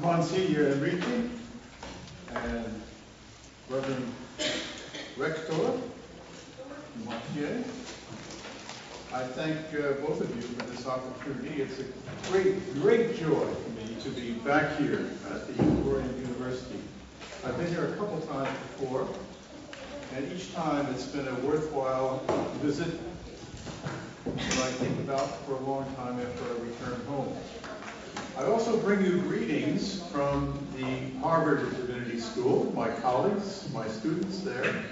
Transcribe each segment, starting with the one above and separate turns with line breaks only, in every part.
Monsignor Enrique and Reverend Rector Mathieu, I thank both of you for this opportunity. It's a great joy for me to be back here at the Gregoriana University. I've been here a couple times before, and each time it's been a worthwhile visit that I think about for a long time after I return home. I also bring you greetings from the Harvard Divinity School, my colleagues, my students there.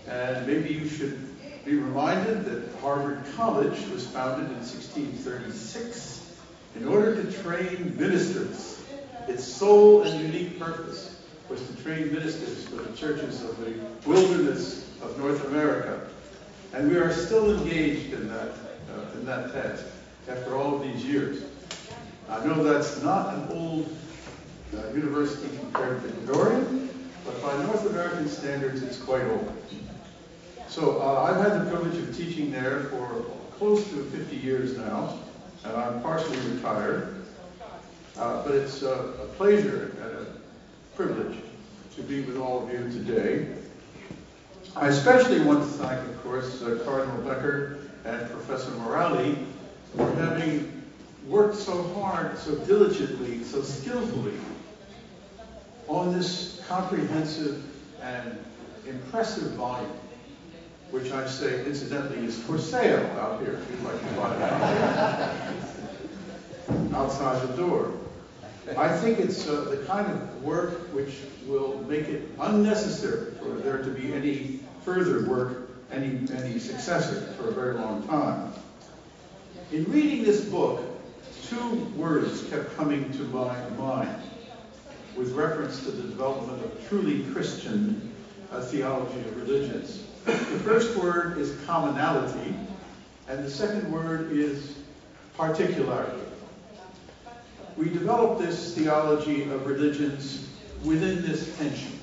And maybe you should be reminded that Harvard College was founded in 1636 in order to train ministers. Its sole and unique purpose was to train ministers for the churches of the wilderness of North America. And we are still engaged in that task after all of these years. I know that's not an old university compared to Gregorian, but by North American standards, it's quite old. So I've had the privilege of teaching there for close to 50 years now, and I'm partially retired. But it's a pleasure and a privilege to be with all of you today. I especially want to thank, of course, Cardinal Becker and Professor Morali for having worked so hard, so diligently, so skillfully on this comprehensive and impressive volume, which I say, incidentally, is for sale out here, if you'd like to buy it outside the door. I think it's the kind of work which will make it unnecessary for there to be any further work, any successor for a very long time. In reading this book, two words kept coming to my mind with reference to the development of truly Christian theology of religions. The first word is commonality, and the second word is particularity. We develop this theology of religions within this tension.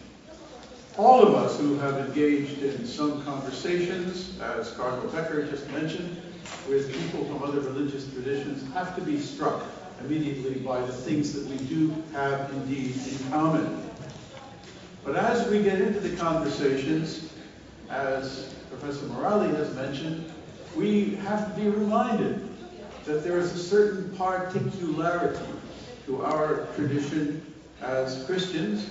All of us who have engaged in some conversations, as Cardinal Becker just mentioned, with people from other religious traditions, have to be struck immediately by the things that we do have indeed in common. But as we get into the conversations, as Professor Morali has mentioned, we have to be reminded that there is a certain particularity to our tradition as Christians,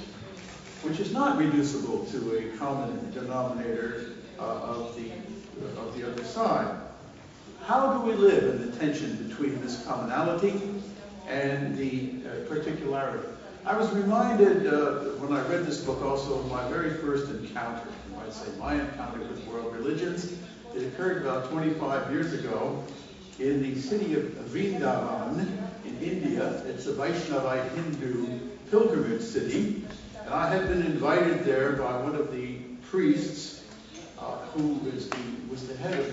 which is not reducible to a common denominator of the other side. How do we live in the tension between this commonality and the particularity? I was reminded when I read this book also of my very first encounter, you might say my encounter with world religions. It occurred about 25 years ago in the city of Vrindavan in India. It's a Vaishnavite Hindu pilgrimage city. And I had been invited there by one of the priests who was the head of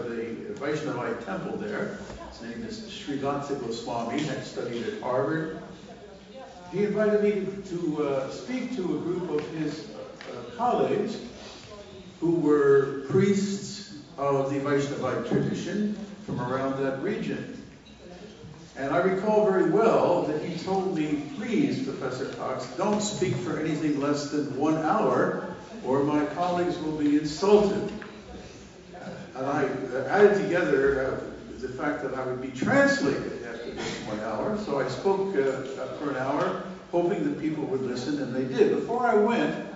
the Vaishnavite temple there. His name is Srivatsa Goswami, had studied at Harvard. He invited me to speak to a group of his colleagues who were priests of the Vaishnavite tradition from around that region. And I recall very well that he told me, please, Professor Cox, don't speak for anything less than 1 hour, or my colleagues will be insulted. And I added together the fact that I would be translated after this 1 hour. So I spoke for an hour, hoping that people would listen, and they did. Before I went,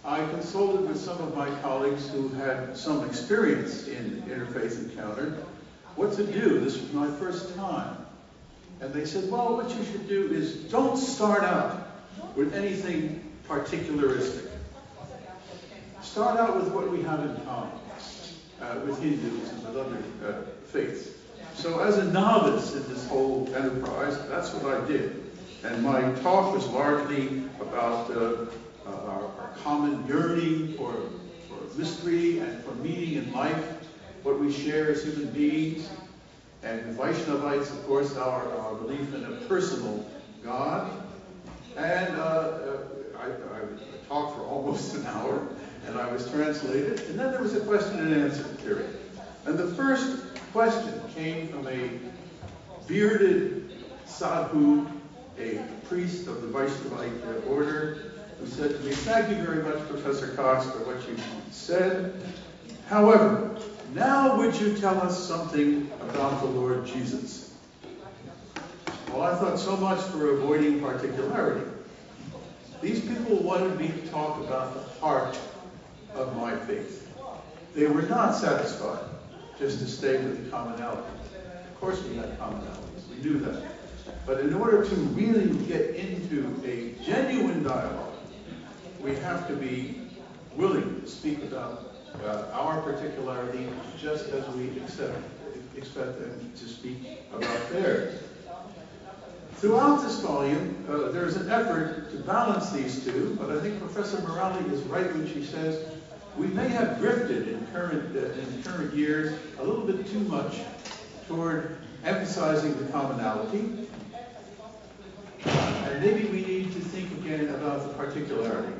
I consulted with some of my colleagues who had some experience in interfaith encounter what to do. This was my first time. And they said, well, what you should do is don't start out with anything particularistic. Start out with what we have in common with Hindus and with other faiths. So as a novice in this whole enterprise, that's what I did. And my talk was largely about our common yearning for mystery and for meaning in life, what we share as human beings. And Vaishnavites, of course, our belief in a personal God. And I talked for almost an hour, and I was translated. And then there was a question and answer period. And the first question came from a bearded sadhu a priest of the Vaishnavite order, who said to me, "Thank you very much, Professor Cox, for what you said. However, now would you tell us something about the Lord Jesus?" Well, I thought, so much for avoiding particularity. These people wanted me to talk about the heart of my faith. They were not satisfied just to stay with the commonality. Of course we had commonalities, we knew that. But in order to really get into a genuine dialogue, we have to be willing to speak about our particularity just as we expect them to speak about theirs. Throughout this volume, there's an effort to balance these two, but I think Professor Morali is right when she says we may have drifted in current years a little bit too much toward emphasizing the commonality, and maybe we need to think again about the particularity.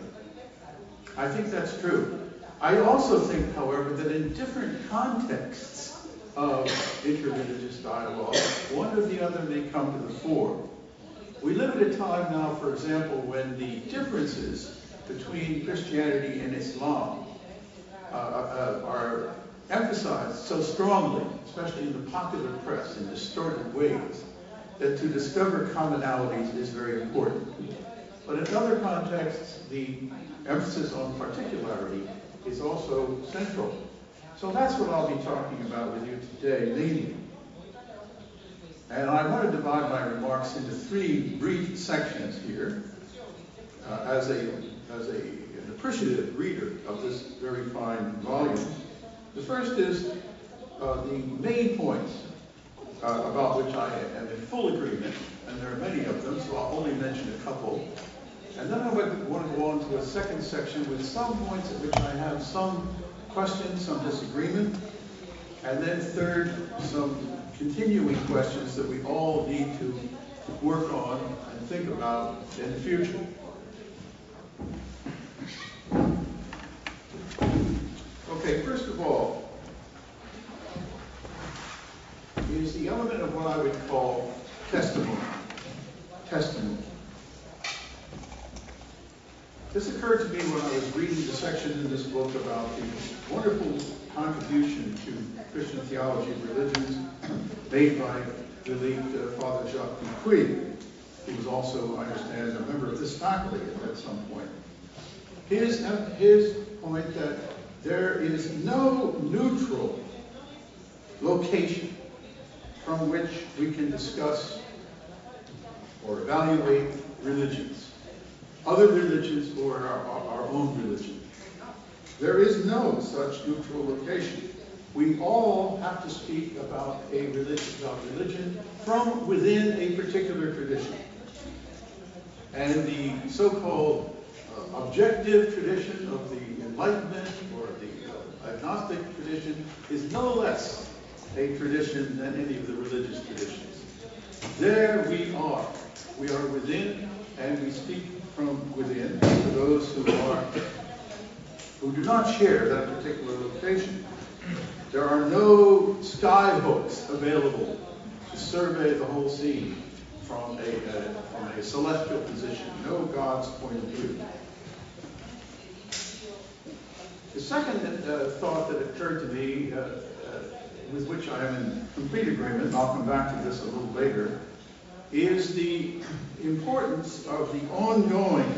I think that's true. I also think, however, that in different contexts of interreligious dialogue, one or the other may come to the fore. We live at a time now, for example, when the differences between Christianity and Islam are emphasized so strongly, especially in the popular press, in distorted ways, that to discover commonalities is very important. But in other contexts, the emphasis on particularity is also central. So that's what I'll be talking about with you today, mainly. And I want to divide my remarks into three brief sections here, as an appreciative reader of this very fine volume. The first is the main points about which I am in full agreement, and there are many of them, so I'll only mention a couple. And then I want to go on to a second section with some points at which I have some questions, some disagreement, and then third, some continuing questions that we all need to work on and think about in the future. Okay, first of all, is the element of what I would call testimony. Testimony. This occurred to me when I was reading the section in this book about the wonderful contribution to Christian theology of religions made by the late Father Jacques Dupuy, who was also, I understand, a member of this faculty at some point. His point that there is no neutral location from which we can discuss or evaluate religions, other religions or our own religion. There is no such neutral location. We all have to speak about religion from within a particular tradition. And the so-called objective tradition of the Enlightenment or the agnostic tradition is no less a tradition than any of the religious traditions. There we are. We are within, and we speak from within to those who do not share that particular location. There are no sky hooks available to survey the whole scene from a celestial position, no God's point of view. The second thought that occurred to me, with which I am in complete agreement, and I'll come back to this a little later, is the importance of the ongoing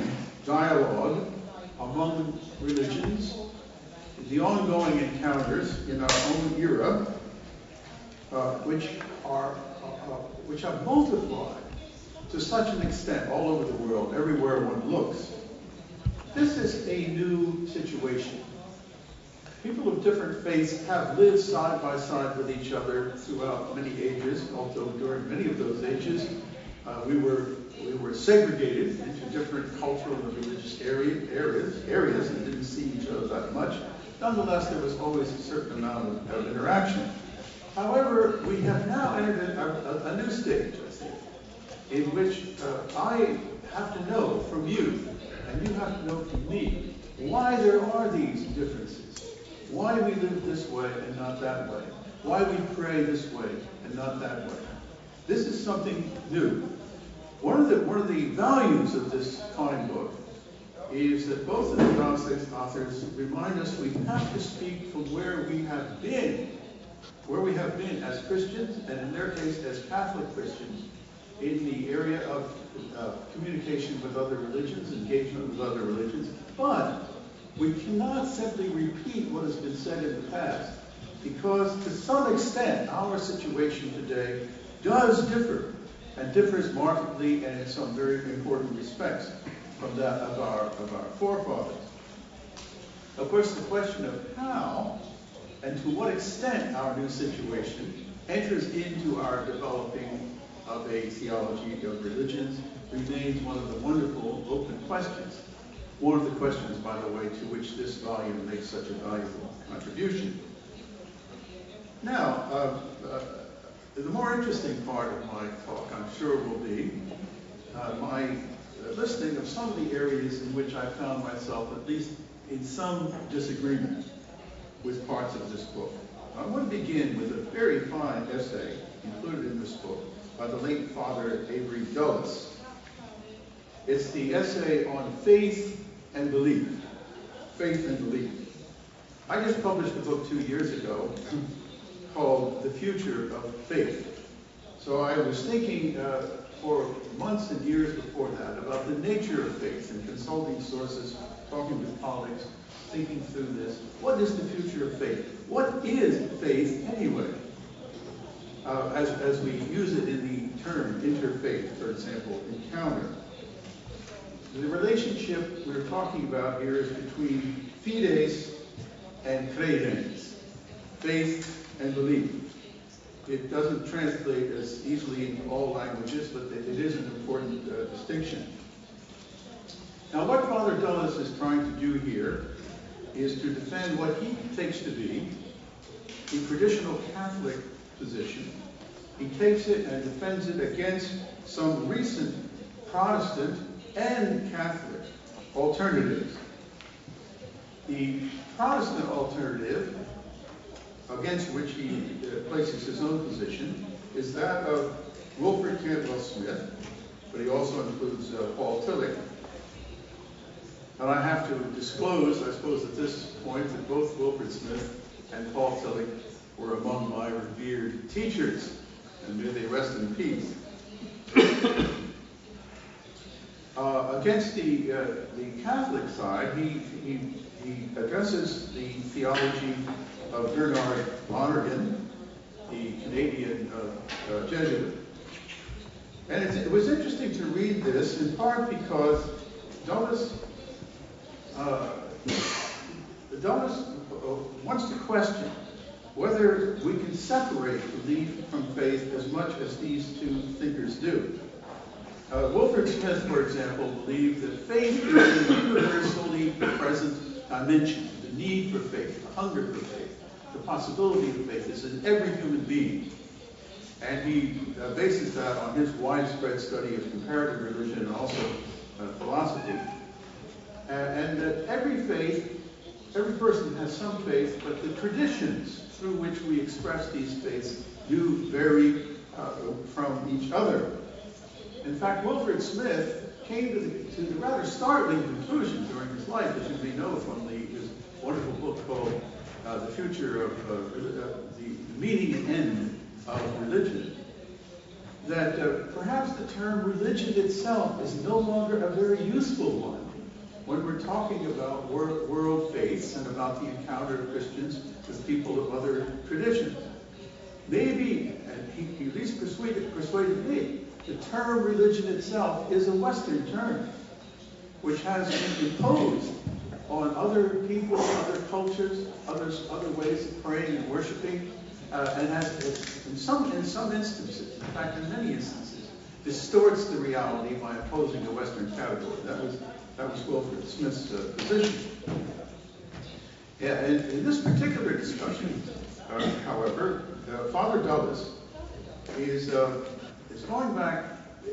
dialogue among religions, the ongoing encounters in our own era, which have multiplied to such an extent all over the world, everywhere one looks. This is a new situation. People of different faiths have lived side by side with each other throughout many ages, although during many of those ages we were segregated into different cultural and religious areas and didn't see each other that much. Nonetheless, there was always a certain amount of interaction. However, we have now entered a new stage, I think, in which I have to know from you, and you have to know from me, why there are these differences. Why we live this way and not that way. Why we pray this way and not that way. This is something new. One of the values of this Conning book is that both of the authors remind us we have to speak from where we have been as Christians, and in their case as Catholic Christians, in the area of communication with other religions, engagement with other religions. But we cannot simply repeat what has been said in the past, because to some extent our situation today does differ, and differs markedly and in some very important respects from that of our forefathers. Of course, the question of how and to what extent our new situation enters into our developing of a theology of religions remains one of the wonderful open questions. One of the questions, by the way, to which this volume makes such a valuable contribution. Now, the more interesting part of my talk, I'm sure, will be my listing of some of the areas in which I found myself, at least in some disagreement with parts of this book. I want to begin with a very fine essay included in this book by the late Father Avery Dulles. It's the essay on faith and belief. Faith and belief. I just published a book 2 years ago called The Future of Faith. So I was thinking for months and years before that about the nature of faith and consulting sources, talking with colleagues, thinking through this. What is the future of faith? What is faith anyway? As we use it in the term interfaith, for example, encounter. The relationship we're talking about here is between fides and credens, faith and belief. It doesn't translate as easily into all languages, but it is an important distinction. Now, what Father Dulles is trying to do here is to defend what he takes to be the traditional Catholic position. He takes it and defends it against some recent Protestant and Catholic alternatives. The Protestant alternative, against which he places his own position, is that of Wilfred Cantwell Smith, but he also includes Paul Tillich. And I have to disclose, I suppose at this point, that both Wilfred Smith and Paul Tillich were among my revered teachers, and may they rest in peace. Against the Catholic side, he addresses the theology of Bernard Lonergan, the Canadian Jesuit. And it was interesting to read this, in part because Dulles wants to question whether we can separate belief from faith as much as these two thinkers do. Wilfred Smith, for example, believed that faith is a universally present dimension. The need for faith, the hunger for faith, the possibility of faith is in every human being. And he bases that on his widespread study of comparative religion and also philosophy. And that every faith, every person has some faith, but the traditions through which we express these faiths do vary from each other. In fact, Wilfred Smith came to the rather startling conclusion during his life, as you may know from his wonderful book called The Future of the Meaning and End of Religion, that perhaps the term religion itself is no longer a very useful one when we're talking about world faiths and about the encounter of Christians with people of other traditions. Maybe, and he at least persuaded me, the term religion itself is a Western term, which has been imposed on other people, other cultures, other ways of praying and worshiping, and has, in some instances, in fact, in many instances, distorts the reality by imposing a Western category. That was Wilfred Smith's position. Yeah, in this particular discussion, however, Father Dulles is going back,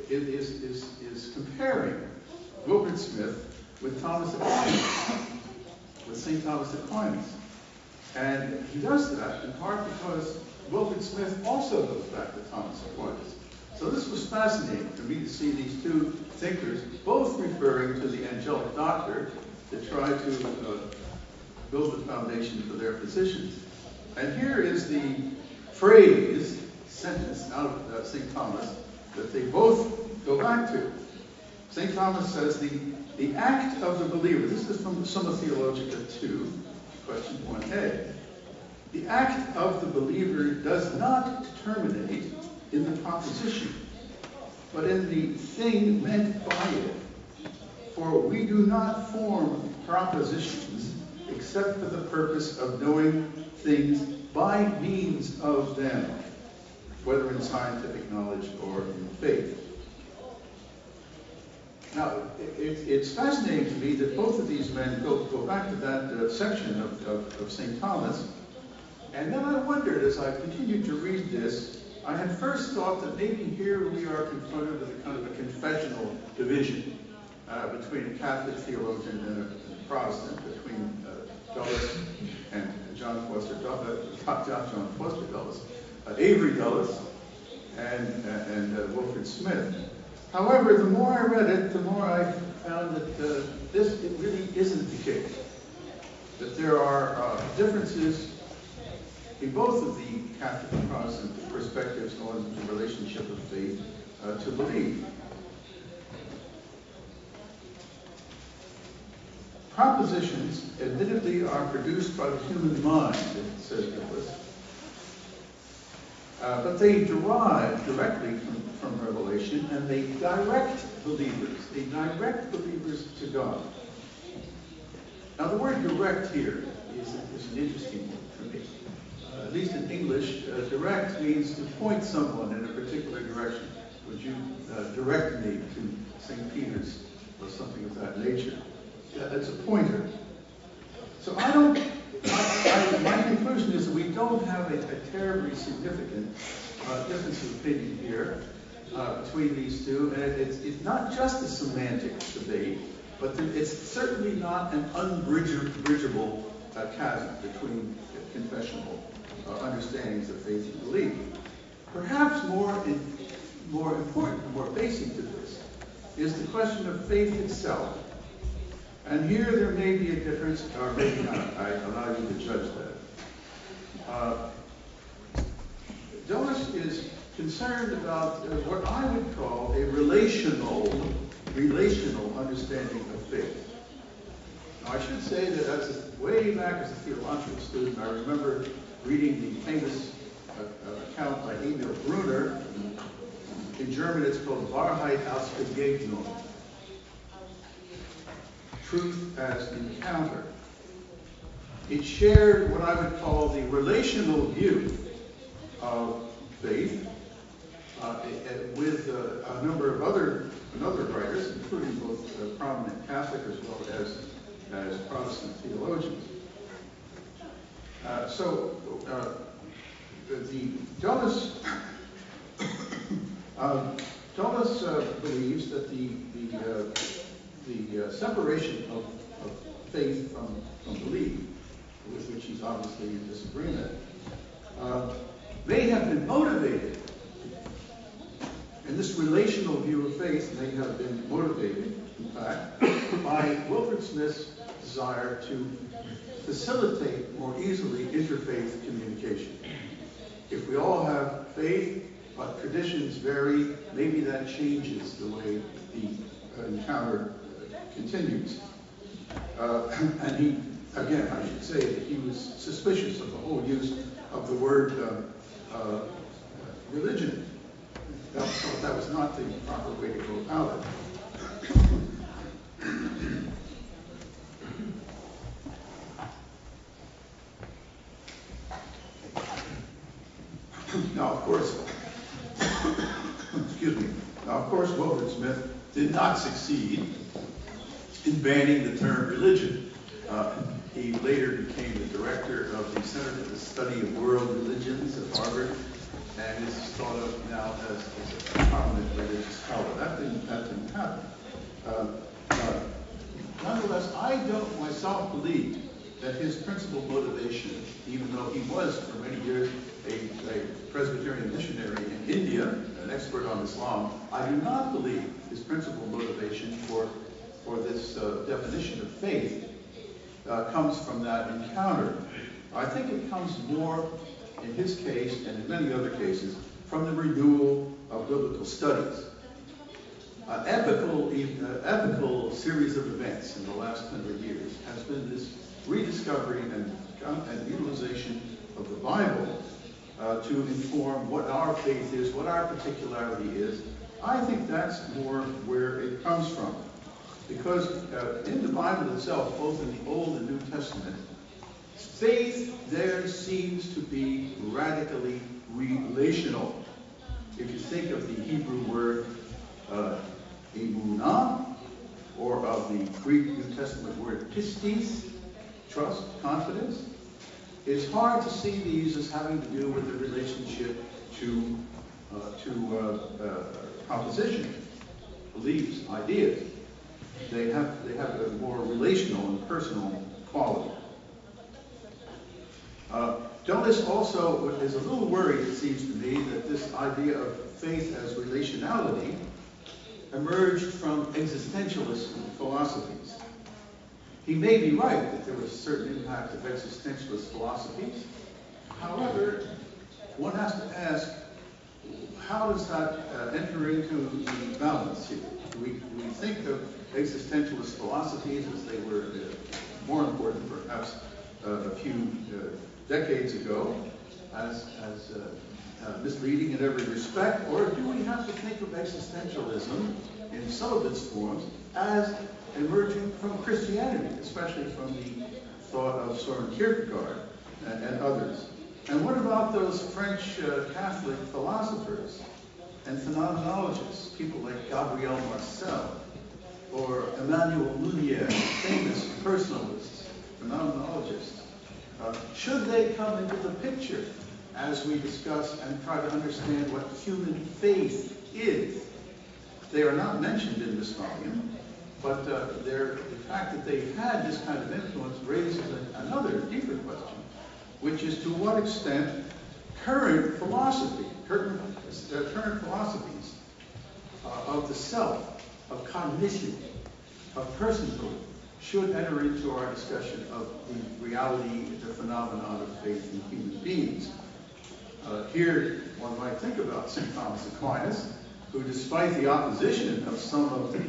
is comparing Wilfred Smith with Thomas Aquinas, with St. Thomas Aquinas. And he does that in part because Wilfred Smith also goes back to Thomas Aquinas. So this was fascinating for me to see these two thinkers both referring to the angelic doctor to try to build the foundation for their positions. And here is the phrase, sentence out of St. Thomas that they both go back to. St. Thomas says, the act of the believer, this is from Summa Theologica 2, question 1a. The act of the believer does not terminate in the proposition, but in the thing meant by it. For we do not form propositions except for the purpose of knowing things by means of them, whether in scientific knowledge or in faith. Now, it's fascinating to me that both of these men go back to that section of St. Thomas, and then I wondered, as I continued to read this, I had first thought that maybe here we are confronted with a kind of a confessional division between a Catholic theologian and a Protestant, between Dulles and John Foster Dulles, Avery Dulles, and Wilfred Smith. However, the more I read it, the more I found that it really isn't the case. That there are differences in both of the Catholic and Protestant perspectives on the relationship of faith to belief. Propositions, admittedly, are produced by the human mind, says Gillis, but they derive directly from revelation, and they direct believers. They direct believers to God. Now, the word direct here is an interesting one for me. At least in English, direct means to point someone in a particular direction. Would you direct me to St. Peter's or something of that nature? It's a pointer. So my conclusion is that we don't have a terribly significant difference of opinion here between these two. And it's not just a semantic debate, but it's certainly not an unbridgeable chasm between confessional understandings of faith and belief. Perhaps more important, more basic to this, is the question of faith itself. And here there may be a difference, or maybe not. I allow you to judge that. Dulles is concerned about what I would call a relational understanding of faith. Now, I should say that way back as a theological student, I remember reading the famous account by Emil Brunner. In German, it's called Wahrheit als Begegnung. Truth as encounter. It shared what I would call the relational view of faith with a number of other writers, including both prominent Catholic as well as Protestant theologians. Dulles believes that the separation of faith from belief, with which he's obviously in disagreement, may have been motivated, and this relational view of faith may have been motivated, in fact, by Wilfred Smith's desire to facilitate more easily interfaith communication. If we all have faith, but traditions vary, maybe that changes the way the encounter continues. And he, again, I should say that he was suspicious of the whole use of the word religion. That was not the proper way to go about it. Now, of course, Wilfred Smith did not succeed in banning the term religion. He later became the director of the Center for the Study of World Religions at Harvard, and is thought of now as a prominent religious scholar. That didn't happen. Nonetheless, I don't myself believe that his principal motivation, even though he was for many years a Presbyterian missionary in India, an expert on Islam, I do not believe his principal motivation for this definition of faith comes from that encounter. I think it comes more, in his case and in many other cases, from the renewal of biblical studies. Epical series of events in the last 100 years has been this rediscovery and utilization of the Bible to inform what our faith is, what our particularity is. I think that's more where it comes from. Because in the Bible itself, both in the Old and New Testament, faith there seems to be radically relational. If you think of the Hebrew word emunah, or of the Greek New Testament word pistis, trust, confidence, it's hard to see these as having to do with the relationship to proposition, beliefs, ideas. They have a more relational and personal quality. Dulles also is a little worried, it seems to me, that this idea of faith as relationality emerged from existentialist philosophies. He may be right that there was a certain impact of existentialist philosophies. However, one has to ask, how does that enter into the balance here? Do we think of existentialist philosophies as they were more important, perhaps a few decades ago, as misleading in every respect, or do we have to think of existentialism in some of its forms as emerging from Christianity, especially from the thought of Søren Kierkegaard and others? And what about those French Catholic philosophers and phenomenologists, people like Gabriel Marcel or Emmanuel Mounier, famous personalists, phenomenologists? Should they come into the picture as we discuss and try to understand what human faith is? They are not mentioned in this volume, but the fact that they've had this kind of influence raises another deeper question, which is to what extent current philosophies of the self, of cognition, of personhood, should enter into our discussion of the reality, the phenomenon of faith in human beings. Here, one might think about St. Thomas Aquinas, who, despite the opposition of some of the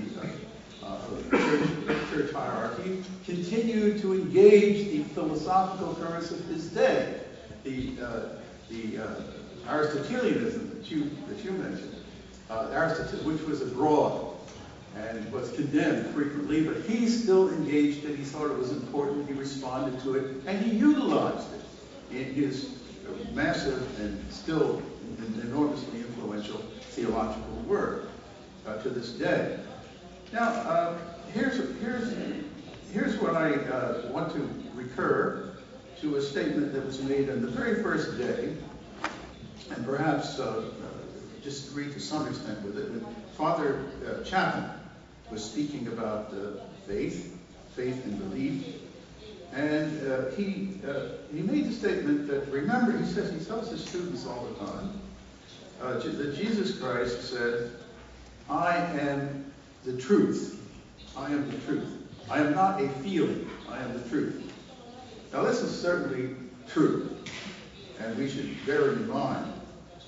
church hierarchy, continued to engage the philosophical currents of his day. The Aristotelianism that you mentioned, which was abroad and was condemned frequently, but he still engaged it. He thought it was important. He responded to it, and he utilized it in his massive and still enormously influential theological work to this day. Now, here's what I want to recur to, a statement that was made on the very first day, and perhaps disagree to some extent with it, when Father Chapman was speaking about faith and belief, and he made the statement that, remember, he tells his students all the time that Jesus Christ said, "I am the truth. I am the truth. I am not a feeling. I am the truth." Now, this is certainly true, and we should bear it in mind.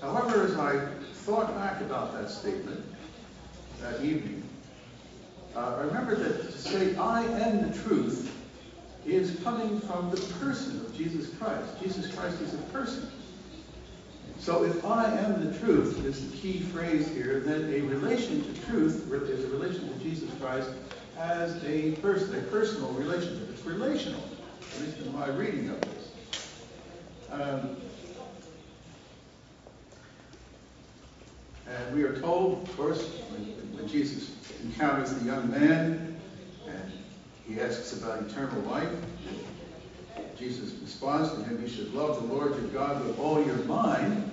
However, as I thought back about that statement that evening, I remember that to say, "I am the truth," is coming from the person of Jesus Christ. Jesus Christ is a person. So if "I am the truth" is the key phrase here, then a relation to truth is a relation to Jesus Christ as a person, a personal relationship. It's relational, at least in my reading of this. And we are told, of course, when Jesus encounters the young man and he asks about eternal life, Jesus responds to him, "You should love the Lord your God with all your mind,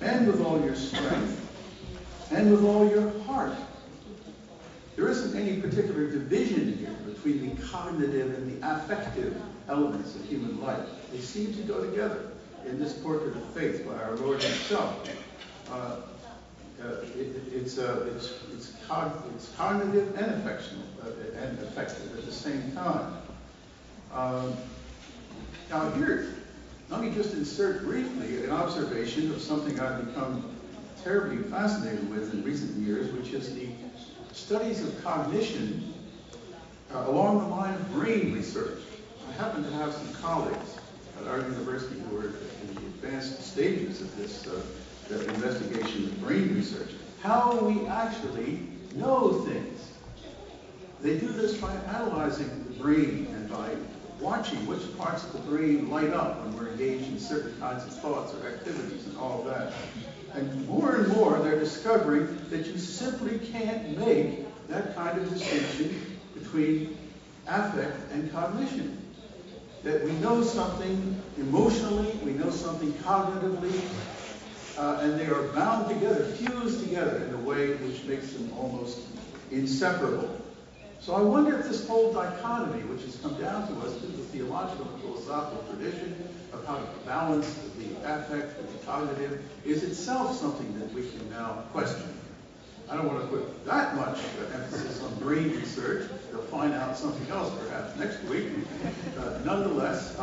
and with all your strength, and with all your heart." There isn't any particular division here between the cognitive and the affective elements of human life. They seem to go together. in this portrait of faith by our Lord Himself. It's cognitive and affective at the same time. Now here, let me just insert briefly an observation of something I've become terribly fascinated with in recent years, which is the studies of cognition along the line of brain research. I happen to have some colleagues at our university who are in the advanced stages of this investigation of brain research. How we actually know things. They do this by analyzing the brain and by watching which parts of the brain light up when we're engaged in certain kinds of thoughts or activities and all of that. And more, they're discovering that you simply can't make that kind of distinction between affect and cognition. That we know something emotionally, we know something cognitively, and they are bound together, fused together in a way which makes them almost inseparable. So I wonder if this whole dichotomy, which has come down to us through the theological and philosophical tradition of how to balance the affect with the cognitive, is itself something that we can now question. I don't want to put that much emphasis on brain research. They'll find out something else perhaps next week. Nonetheless,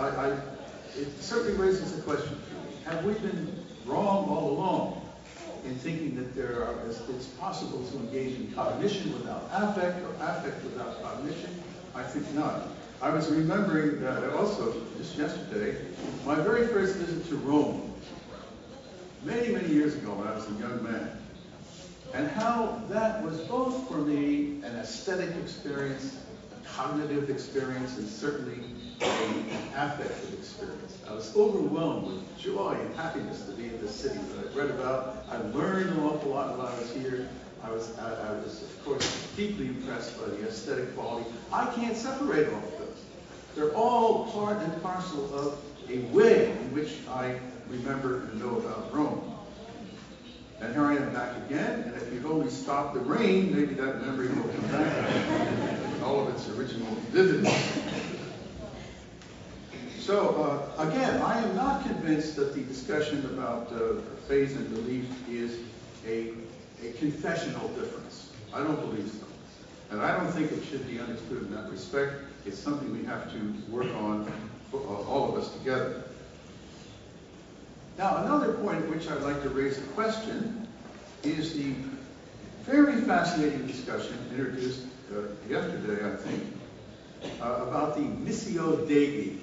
it certainly raises a question for me. Have we been wrong all along in thinking that it's possible to engage in cognition without affect or affect without cognition? I think not. I was remembering that also just yesterday, my very first visit to Rome, many, many years ago when I was a young man, and how that was both for me an aesthetic experience, a cognitive experience, and certainly an affective experience. I was overwhelmed with joy and happiness to be in this city that I've read about. I learned an awful lot while I was here. I was, of course, deeply impressed by the aesthetic quality. I can't separate all of those. They're all part and parcel of a way in which I remember and know about Rome. And here I am back again, and if you'd only stop the rain, maybe that memory will come back in all of its original vividness. So, again, I am not convinced that the discussion about faith and belief is a confessional difference. I don't believe so. And I don't think it should be understood in that respect. It's something we have to work on, all of us together. Now, another point at which I'd like to raise a question is the very fascinating discussion introduced yesterday, I think, about the Missio Dei,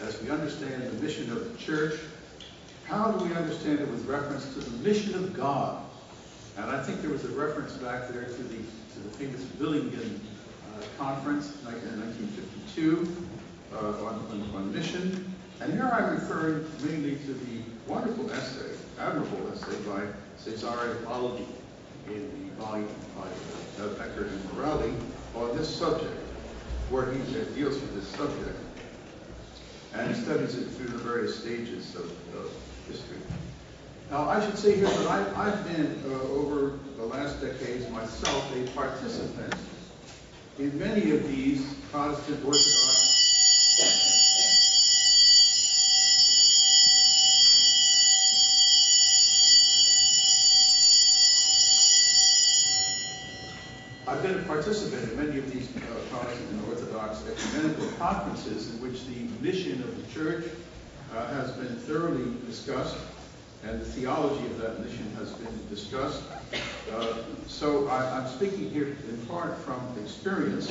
as we understand the mission of the Church. How do we understand it with reference to the mission of God? And I think there was a reference back there to the famous Willingen conference in 1952 on mission. And here I'm referring mainly to the wonderful essay, admirable essay by Cesare Baldi in the volume by Becker and Morali on this subject, where he deals with this subject. And he studies it through the various stages of history. Now, I should say here that I've been, over the last decades myself, a participant in many of these Protestant Orthodox Protestant and Orthodox ecumenical conferences in which the mission of the Church has been thoroughly discussed, and the theology of that mission has been discussed. So I'm speaking here in part from experience.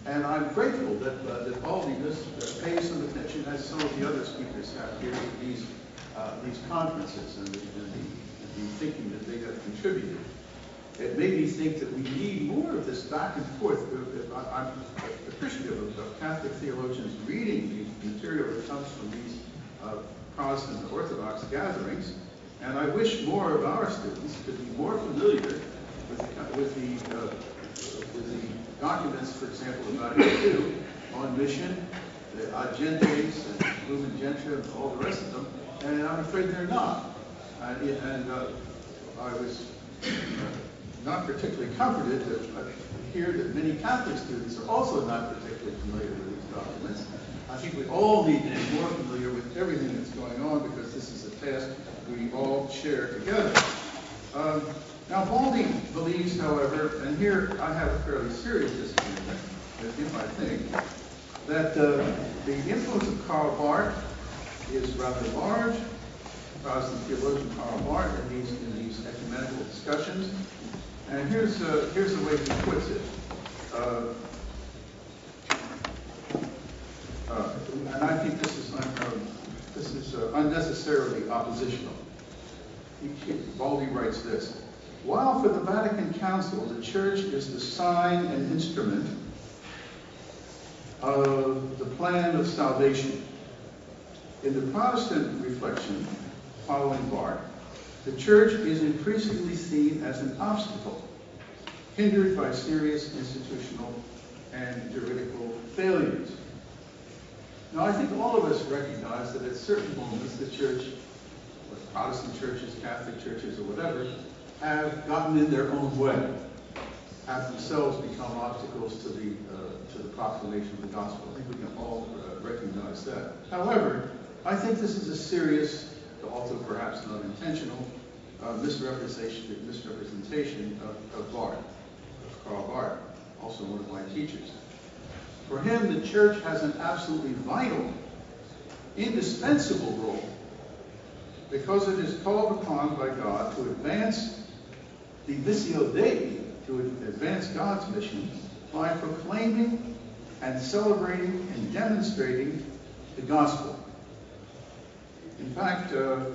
And I'm grateful that Baldi pays some attention, as some of the other speakers have here, to these conferences and the thinking that they have contributed. It made me think that we need more of this back and forth. I'm appreciative of Catholic theologians reading the material that comes from these Protestant and Orthodox gatherings, and I wish more of our students could be more familiar with the documents, for example, about II on mission, the Ad Gentes and Lumen Gentium and all the rest of them, and I'm afraid they're not. And I was not particularly comforted to hear that many Catholic students are also not particularly familiar with these documents. I think we all need to be more familiar with everything that's going on because this is a task we all share together. Now, Baldy believes, however, and here I have a fairly serious disagreement with him, I think, that the influence of Karl Barth is rather large, Protestant theologian Karl Barth, in these ecumenical discussions. And here's the way he puts it. And I think this is unnecessarily oppositional. Baldy writes this: while for the Vatican Council the Church is the sign and instrument of the plan of salvation, in the Protestant reflection following Barth, the Church is increasingly seen as an obstacle, hindered by serious institutional and juridical failures. Now, I think all of us recognize that at certain moments the Church, whether Protestant churches, Catholic churches, or whatever, have gotten in their own way, have themselves become obstacles to the proclamation of the gospel. I think we can all recognize that. However, I think this is a serious, although perhaps not intentional, misrepresentation of Barth, of Karl Barth, also one of my teachers. For him, the Church has an absolutely vital, indispensable role because it is called upon by God to advance the Missio Dei, to advance God's mission by proclaiming and celebrating and demonstrating the gospel. In fact, the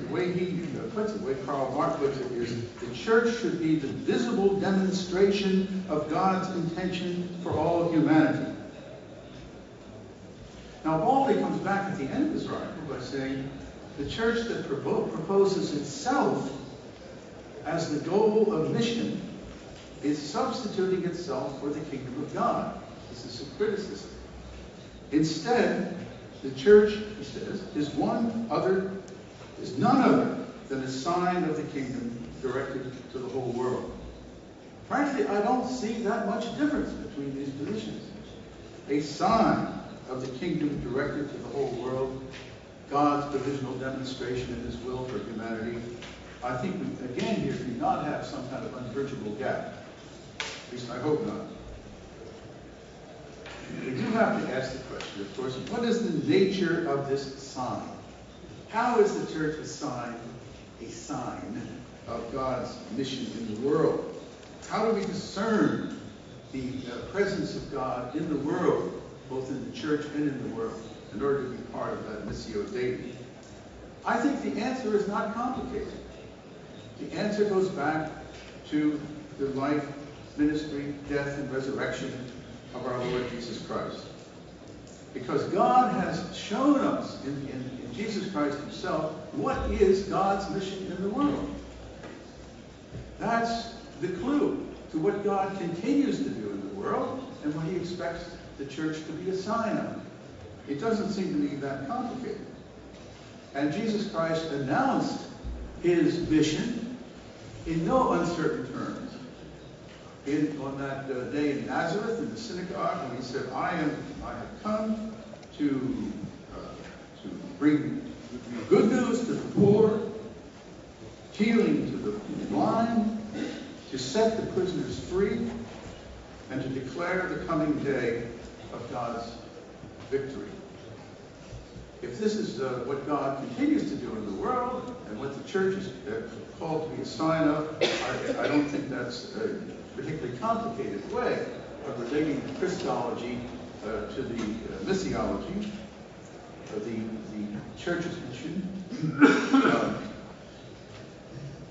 way he puts it, the way Karl Barth puts it, is the Church should be the visible demonstration of God's intention for all humanity. Now, Baldy comes back at the end of his article by saying the Church that proposes itself as the goal of mission is substituting itself for the kingdom of God. This is a criticism. Instead, the Church, he says, is none other than a sign of the kingdom directed to the whole world. Frankly, I don't see that much difference between these positions. A sign of the kingdom directed to the whole world, God's provisional demonstration of his will for humanity. I think we, again here, do not have some kind of unbridgeable gap. At least I hope not. We do have to ask the question, of course, what is the nature of this sign? How is the Church a sign of God's mission in the world? How do we discern the presence of God in the world, both in the Church and in the world, in order to be part of that Missio Dei? I think the answer is not complicated. The answer goes back to the life, ministry, death, and resurrection of our Lord Jesus Christ. Because God has shown us in Jesus Christ himself what is God's mission in the world. That's the clue to what God continues to do in the world and what he expects the Church to be a sign of. It doesn't seem to me that complicated. And Jesus Christ announced his mission in no uncertain terms. On that day in Nazareth, in the synagogue, when he said, I have come to bring good news to the poor, healing to the blind, to set the prisoners free, and to declare the coming day of God's victory. If this is what God continues to do in the world, and what the Church is called to be a sign of, I don't think that's a particularly complicated way of relating Christology to the Missiology, the Church's mission.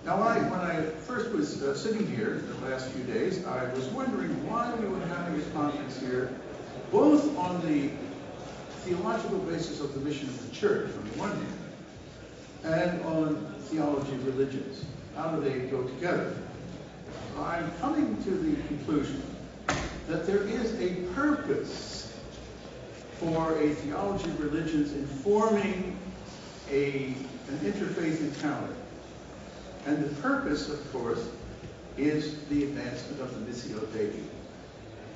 Now, when I first was sitting here the last few days, I was wondering why we were having this conference here, both on the theological basis of the mission of the Church, on the one hand, and on theology of religions. How do they go together? I'm coming to the conclusion that there is a purpose for a theology of religions in forming an interfaith encounter. And the purpose, of course, is the advancement of the Missio Dei.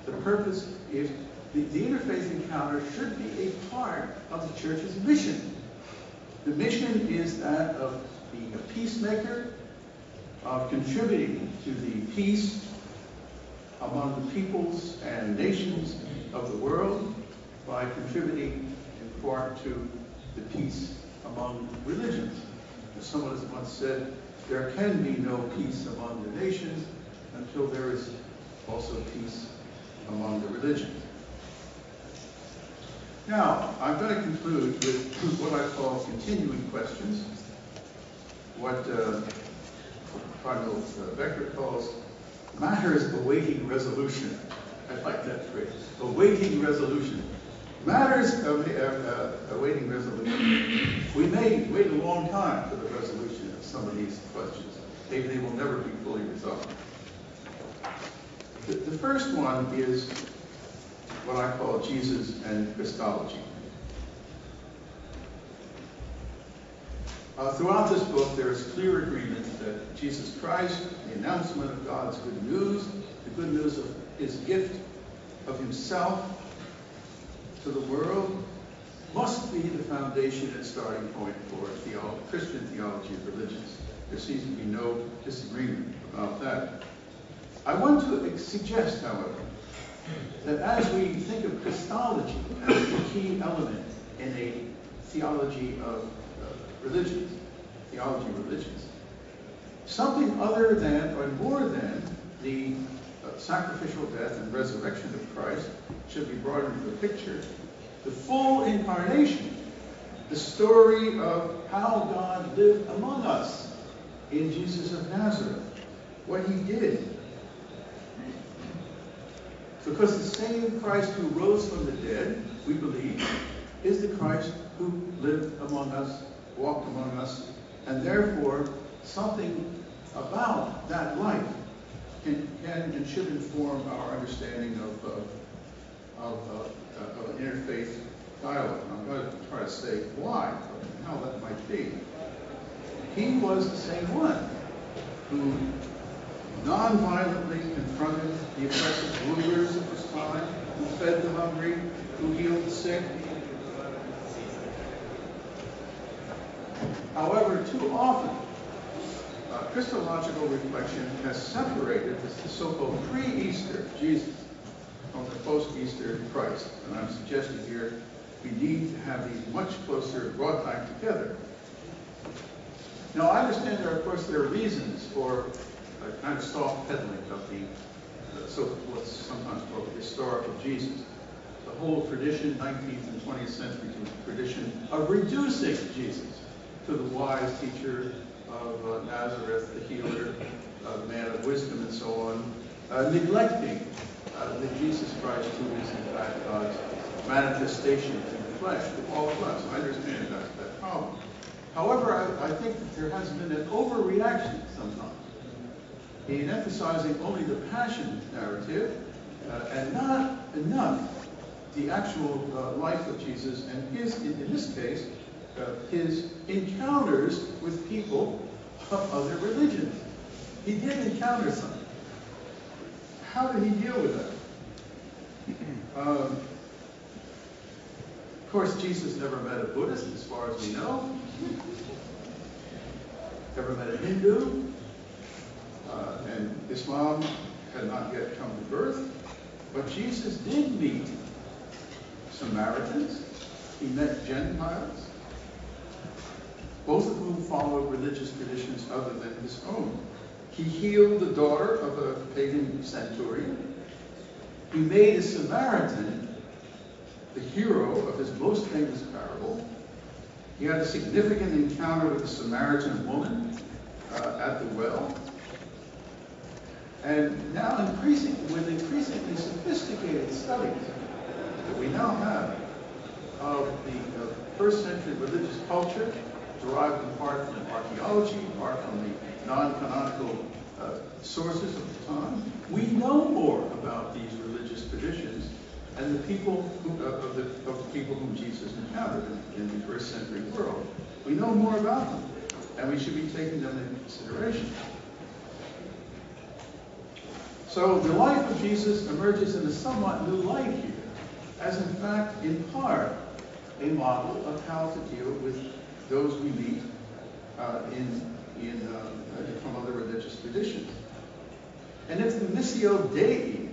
The purpose is the interfaith encounter should be a part of the church's mission. The mission is that of being a peacemaker, of contributing to the peace among the peoples and nations of the world by contributing in part to the peace among religions. As someone has once said, there can be no peace among the nations until there is also peace among the religions. Now, I'm going to conclude with what I call continuing questions, what Cardinal Becker calls matters awaiting resolution. I like that phrase, awaiting resolution. Matters awaiting resolution. We may wait a long time for the resolution of some of these questions. Maybe they will never be fully resolved. The first one is what I call Jesus and Christology. Throughout this book, there is clear agreement that Jesus Christ, the announcement of God's good news, the good news of his gift of himself to the world, must be the foundation and starting point for Christian theology of religions. There seems to be no disagreement about that. I want to suggest, however, that as we think of Christology as the key element in a theology of religions, something other than or more than the sacrificial death and resurrection of Christ should be brought into the picture. The full incarnation, the story of how God lived among us in Jesus of Nazareth, what he did. Because the same Christ who rose from the dead, we believe, is the Christ who lived among us, walked among us, and therefore something about that life can and should inform our understanding of an interfaith dialogue. I'm going to try to say why, and how that might be. He was the same one who non-violently confronted the oppressive rulers of his time, who fed the hungry, who healed the sick. However, too often, Christological reflection has separated the so-called pre-Easter Jesus from the post-Easter Christ. And I'm suggesting here we need to have these much closer brought back together. Now, I understand there are reasons for a kind of soft peddling of what's sometimes called the historical Jesus. The whole tradition, 19th and 20th century tradition of reducing Jesus to the wise teacher of Nazareth, the healer, the man of wisdom, and so on, neglecting that Jesus Christ, who is in fact God's manifestation in the flesh, to all of us. I understand that problem. However, I think that there has been an overreaction sometimes in emphasizing only the passion narrative and not enough the actual life of Jesus and his, in this case, his encounters with people of other religions. He did encounter some. How did he deal with that? Of course, Jesus never met a Buddhist, as far as we know. Never met a Hindu. And Islam had not yet come to birth. But Jesus did meet Samaritans. He met Gentiles, both of whom followed religious traditions other than his own. He healed the daughter of a pagan centurion. He made a Samaritan the hero of his most famous parable. He had a significant encounter with a Samaritan woman at the well. And now, with increasingly sophisticated studies that we now have of the first century religious culture, derived in part from archaeology, in part from the non-canonical sources of the time, we know more about these religious traditions and the people of the people whom Jesus encountered in the first century world. We know more about them, and we should be taking them into consideration. So the life of Jesus emerges in a somewhat new light here. as in fact, in part, a model of how to deal with those we meet from other religious traditions. And if the Missio Dei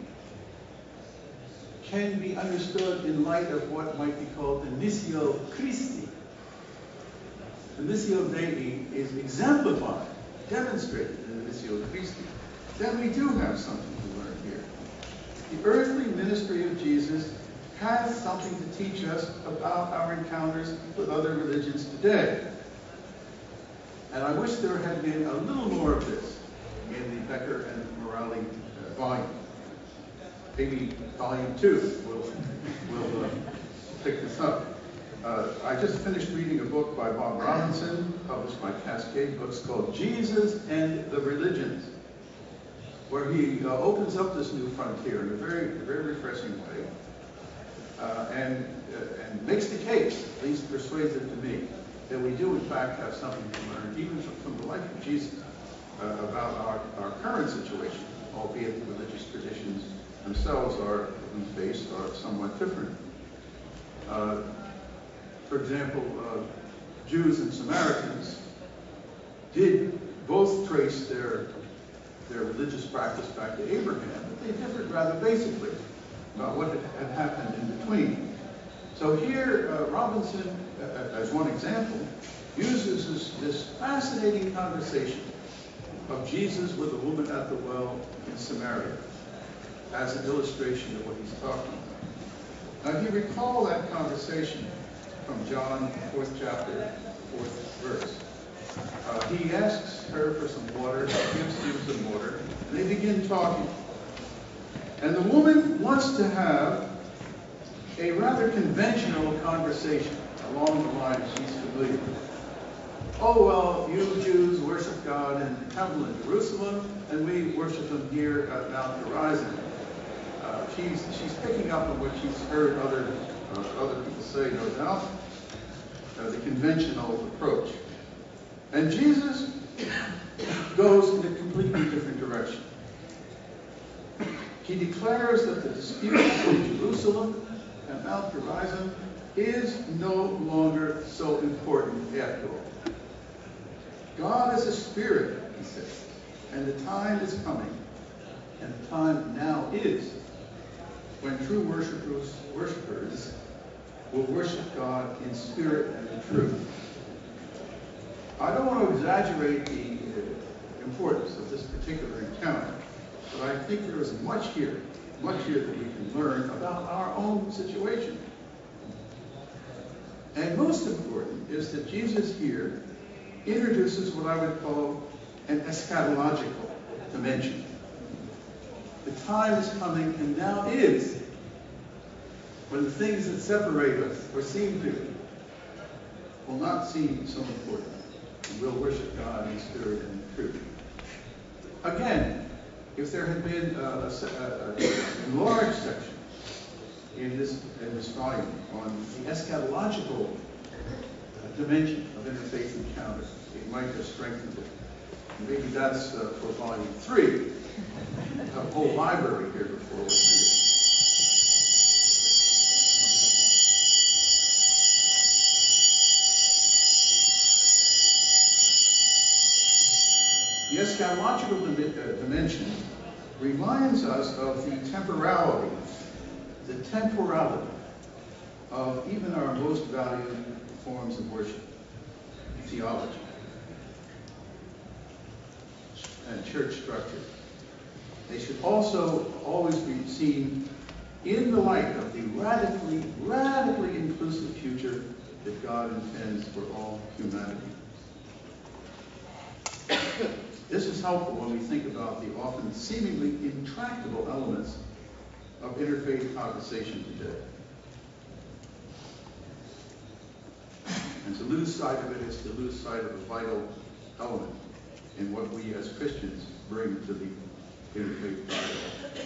can be understood in light of what might be called the Missio Christi, the Missio Dei is exemplified, demonstrated in the Missio Christi, then we do have something to learn here. The earthly ministry of Jesus has something to teach us about our encounters with other religions today. And I wish there had been a little more of this in the Becker and Morali volume. Maybe volume 2 will pick this up. I just finished reading a book by Bob Robinson, published by Cascade Books, called Jesus and the Religions, where he opens up this new frontier in a very, very refreshing way, and makes the case, at least persuasive to me, that we do in fact have something to learn, even from the life of Jesus, about our current situation, albeit the religious traditions themselves we face are somewhat different. For example, Jews and Samaritans did both trace their religious practice back to Abraham, but they differed rather basically about what had happened in between. So here, Robinson, as one example, uses this fascinating conversation of Jesus with a woman at the well in Samaria as an illustration of what he's talking about. Now, if you recall that conversation from John, 4th chapter, 4th verse, he asks her for some water, she gives him some water, and they begin talking. And the woman wants to have a rather conventional conversation along the lines she's familiar with. Oh, well, you Jews worship God in the temple in Jerusalem, and we worship him here at Mount Horizon. She's picking up on what she's heard other people say, no doubt, the conventional approach. And Jesus goes in a completely different direction. He declares that the dispute between Jerusalem and Mount Horizon is no longer so important after all. God is a spirit, he says, and the time is coming, and the time now is, when true worshipers will worship God in spirit and in truth. I don't want to exaggerate the importance of this particular encounter, but I think there is much here that we can learn about our own situation. And most important is that Jesus here introduces what I would call an eschatological dimension. The time is coming, and now is, when the things that separate us, or seem to, will not seem so important. And we'll worship God in spirit and in truth. Again, if there had been a large section in this volume on the eschatological dimension of interfaith encounter, it might have strengthened it. Maybe that's for volume 3. A whole library here before we're finished. The eschatological dimension reminds us of the temporality of even our most valued forms of worship, theology and church structure. They should also always be seen in the light of the radically inclusive future that God intends for all humanity. This is helpful when we think about the often seemingly intractable elements of interfaith conversation today. And to lose sight of it is to lose sight of a vital element in what we as Christians bring to the interfaith dialogue.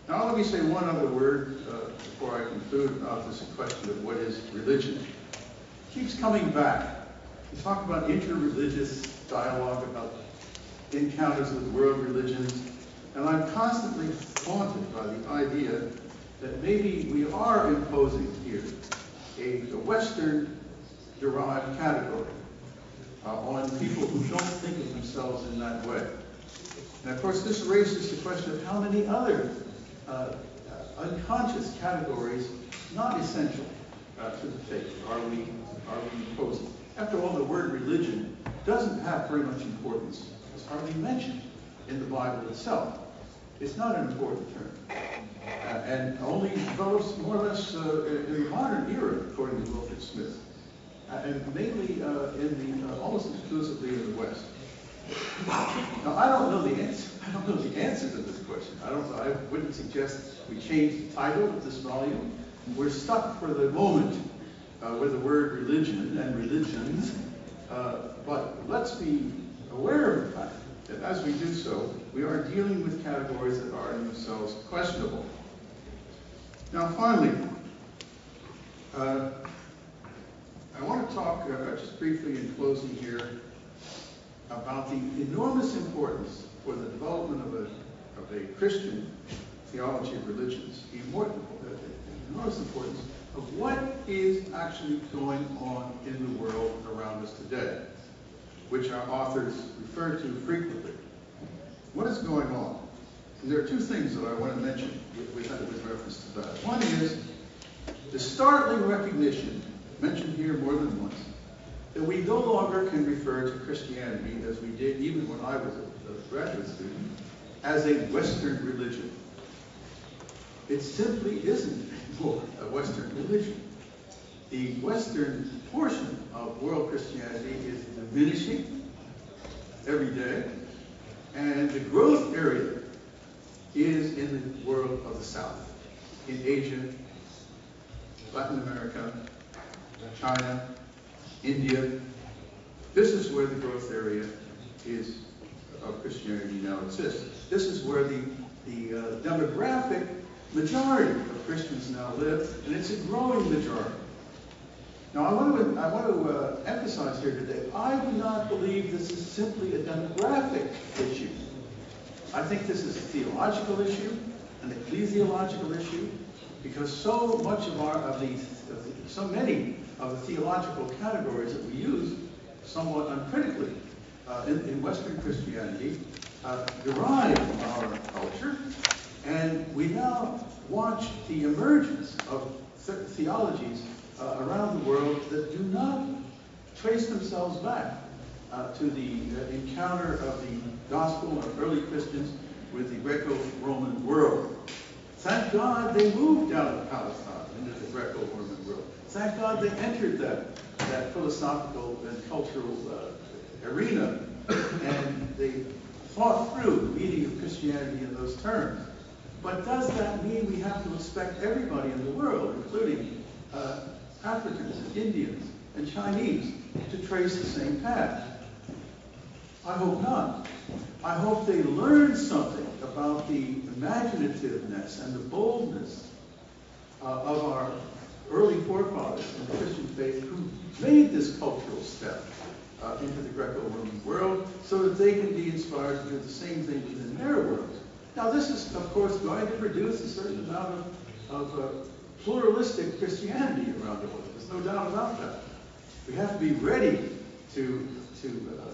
Now let me say one other word before I conclude about this question of what is religion. It keeps coming back. We talk about interreligious dialogue, about encounters with world religions, and I'm constantly haunted by the idea that maybe we are imposing here a Western-derived category on people who don't think of themselves in that way. And of course, this raises the question of how many other unconscious categories, not essential to the faith, are we imposing. After all, the word religion doesn't have very much importance. It's hardly mentioned in the Bible itself. It's not an important term. And only develops more or less in the modern era, according to Wilfred Smith. And mainly almost exclusively in the West. Now, I don't know the answer. I don't know the answer to this question. I wouldn't suggest we change the title of this volume. We're stuck for the moment with the word religion and religions. But let's be aware of the fact that as we do so, we are dealing with categories that are in themselves questionable. Now, finally, I want to talk just briefly in closing here about the enormous importance for the development of a Christian theology of religions, the enormous importance of what is actually going on in the world around us today, which our authors refer to frequently. What is going on? And there are two things that I want to mention with reference to that. One is the startling recognition, mentioned here more than once, that we no longer can refer to Christianity, as we did even when I was a graduate student, as a Western religion. It simply isn't anymore a Western religion. The Western portion of world Christianity is diminishing every day, and the growth area is in the world of the South, in Asia, Latin America, China, India. This is where the growth area is of Christianity now exists. This is where the demographic majority of Christians now live, and it's a growing majority. Now, I want to emphasize here today, I do not believe this is simply a demographic issue. I think this is a theological issue, an ecclesiological issue, because so many of the theological categories that we use somewhat uncritically in Western Christianity derive from our culture, and we now watch the emergence of theologies around the world that do not trace themselves back to the encounter of the gospel of early Christians with the Greco-Roman world. Thank God they moved out of Palestine into the Greco-Roman world. Thank God they entered that philosophical and cultural arena, and they thought through the meaning of Christianity in those terms. But does that mean we have to expect everybody in the world, including Africans and Indians and Chinese, to trace the same path? I hope not. I hope they learn something about the imaginativeness and the boldness of our early forefathers in the Christian faith who made this cultural step into the Greco-Roman world so that they can be inspired to do the same thing within their world. Now, this is, of course, going to produce a certain amount of pluralistic Christianity around the world. There's no doubt about that. We have to be ready to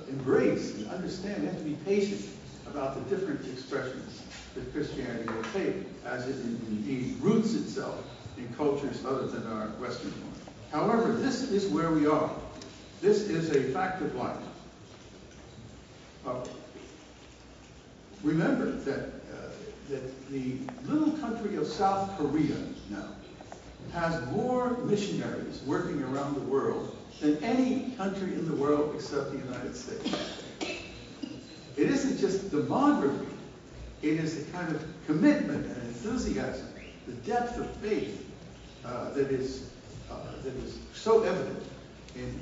embrace and understand. We have to be patient about the different expressions that Christianity will take as it indeed roots itself in cultures other than our Western one. However, this is where we are. This is a fact of life. Remember that the little country of South Korea now has more missionaries working around the world than any country in the world except the United States. It isn't just demography. It is the kind of commitment and enthusiasm, the depth of faith that is so evident in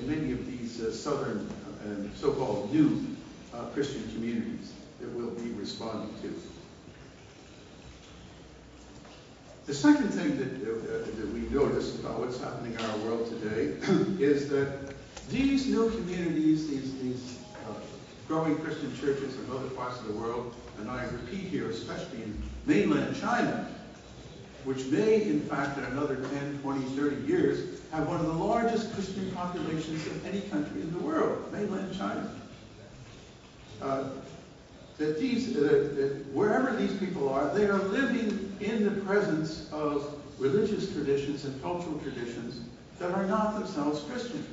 many of these southern and so-called new Christian communities that we'll be responding to. The second thing that we notice about what's happening in our world today is that these new communities, these growing Christian churches in other parts of the world, and I repeat here, especially in mainland China, which may, in fact, in another 10, 20, 30 years, have one of the largest Christian populations of any country in the world, mainland China. That wherever these people are, they are living in the presence of religious traditions and cultural traditions that are not themselves Christian.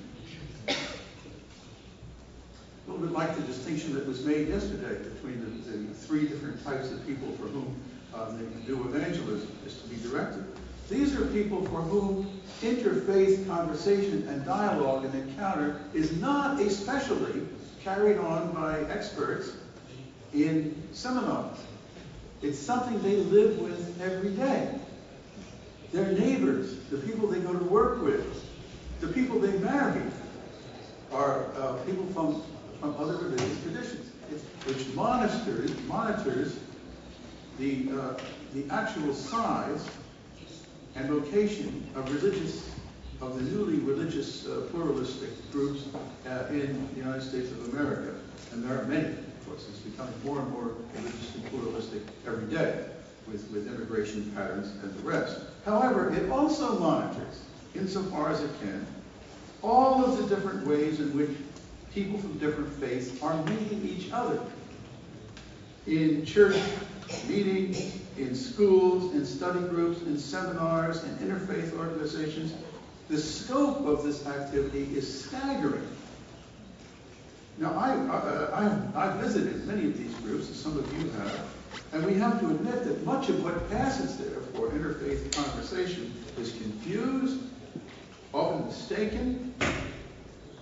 A little bit like the distinction that was made yesterday between the three different types of people for whom the new evangelism is to be directed. These are people for whom interfaith conversation and dialogue and encounter is not a specialty carried on by experts in seminars. It's something they live with every day. Their neighbors, the people they go to work with, the people they marry are people from other religious traditions, which monitors the actual size and location of the newly religious pluralistic groups in the United States of America. And there are many, of course. It's becoming more and more religiously pluralistic every day with immigration patterns and the rest. However, it also monitors, insofar as it can, all of the different ways in which people from different faiths are meeting each other. In church meetings, in schools, in study groups, in seminars, in interfaith organizations. The scope of this activity is staggering. Now, I've visited many of these groups, as some of you have, and we have to admit that much of what passes there for interfaith conversation is confused, often mistaken,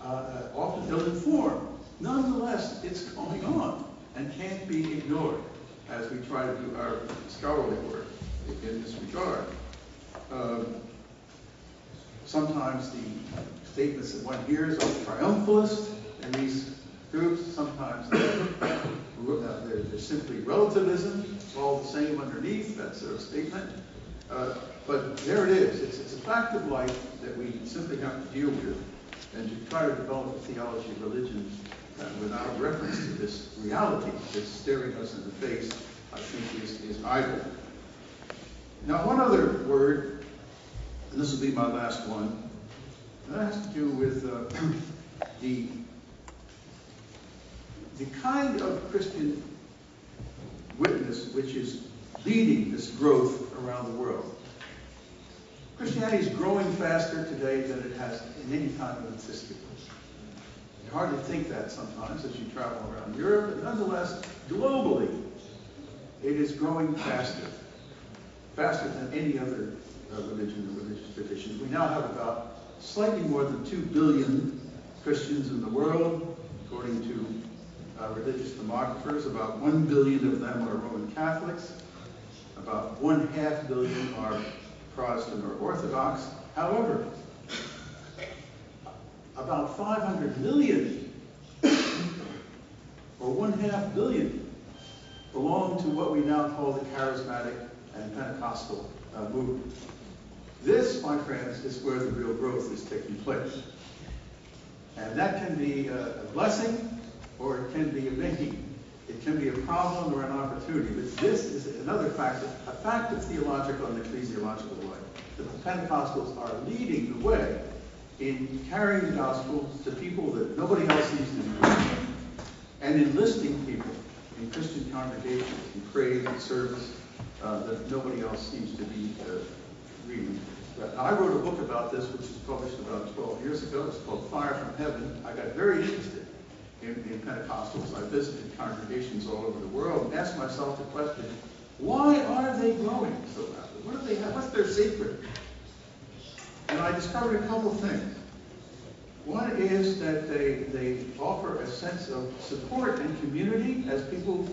often ill-informed. Nonetheless, it's going on and can't be ignored as we try to do our scholarly work in this regard. Sometimes the statements that one hears are triumphalist in these groups. Sometimes they're simply relativism. It's all the same underneath, that sort of statement. But there it is. It's a fact of life that we simply have to deal with, and to try to develop a theology of religion without reference to this reality that's staring us in the face, I think is idle. Now, one other word, and this will be my last one, and that has to do with the kind of Christian witness which is leading this growth around the world. Christianity is growing faster today than it has in any time of its history. You hardly think that sometimes as you travel around Europe, but nonetheless, globally, it is growing faster than any other religion or religious tradition. We now have about slightly more than 2 billion Christians in the world, according to religious demographers. About 1 billion of them are Roman Catholics. About 1/2 billion are Protestant or Orthodox. However, about 500 million, or 1/2 billion, belong to what we now call the charismatic and Pentecostal movement. This, my friends, is where the real growth is taking place. And that can be a blessing, or it can be a bane. It can be a problem or an opportunity. But this is another fact, a fact of theological and ecclesiological life. The Pentecostals are leading the way in carrying the gospel to people that nobody else seems to be reaching, and enlisting people in Christian congregations in praise and service that nobody else seems to be reading. Now, I wrote a book about this, which was published about 12 years ago. It's called Fire from Heaven. I got very interested in Pentecostals. I visited congregations all over the world and asked myself the question, why are they growing so rapidly? What do they have? What's their secret? And I discovered a couple things. One is that they offer a sense of support and community as people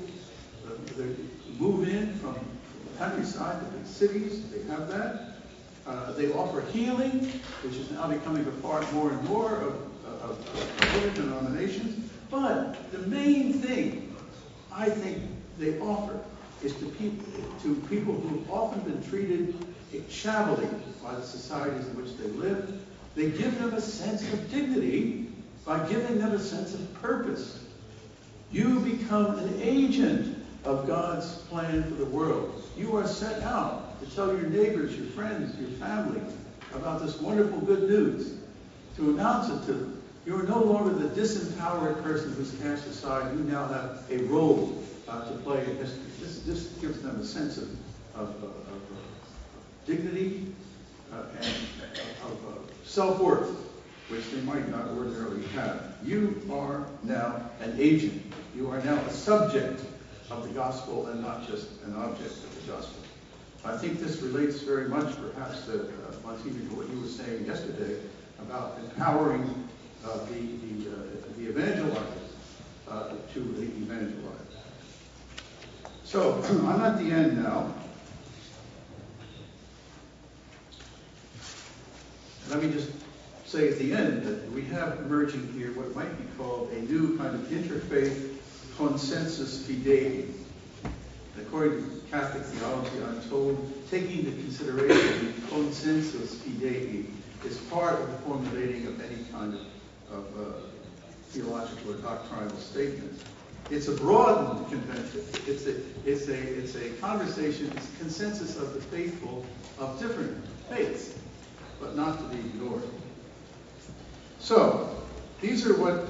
they move in from the countryside to big cities. They have that. They offer healing, which is now becoming a part more and more of other denominations. But the main thing I think they offer is to people who have often been treated shabbily by the societies in which they live. They give them a sense of dignity by giving them a sense of purpose. You become an agent of God's plan for the world. You are sent out to tell your neighbors, your friends, your family about this wonderful good news, to announce it to them. You are no longer the disempowered person who's cast aside. You now have a role to play in history. This gives them a sense of dignity and of self-worth, which they might not ordinarily have. You are now an agent. You are now a subject of the gospel and not just an object of the gospel. I think this relates very much, perhaps, to Monsignor, what you were saying yesterday about empowering the evangelizer to evangelize. So, I'm at the end now. Let me just say at the end that we have emerging here what might be called a new kind of interfaith consensus fidei. According to Catholic theology, I'm told, taking into consideration the consensus fidei is part of the formulating of any kind of theological or doctrinal statement. It's a broadened convention. It's a conversation, it's a consensus of the faithful of different faiths, but not to be ignored. So, these are what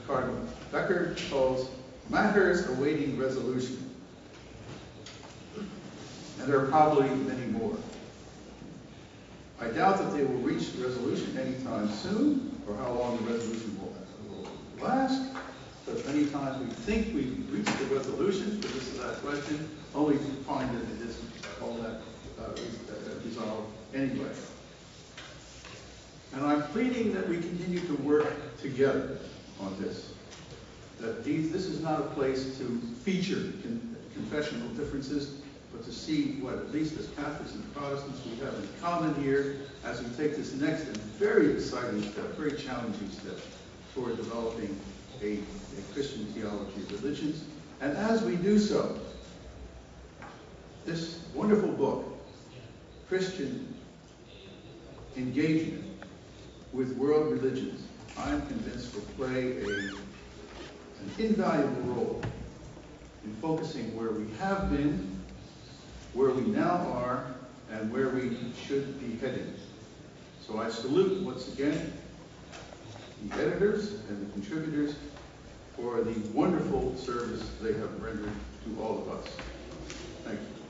Cardinal Becker calls matters awaiting resolution. And there are probably many more. I doubt that they will reach resolution anytime soon, or how long the resolution will last. But many times we think we've reached the resolution for this or that question, only to find that it isn't all that resolved anyway. And I'm pleading that we continue to work together on this. That this is not a place to feature confessional differences, but to see what, at least as Catholics and Protestants, we have in common here as we take this next and very exciting step, very challenging step toward developing a Christian theology of religions. And as we do so, this wonderful book, Christian Engagement with World Religions, I'm convinced will play an invaluable role in focusing where we have been, where we now are, and where we should be heading. So I salute once again the editors and the contributors for the wonderful service they have rendered to all of us. Thank you.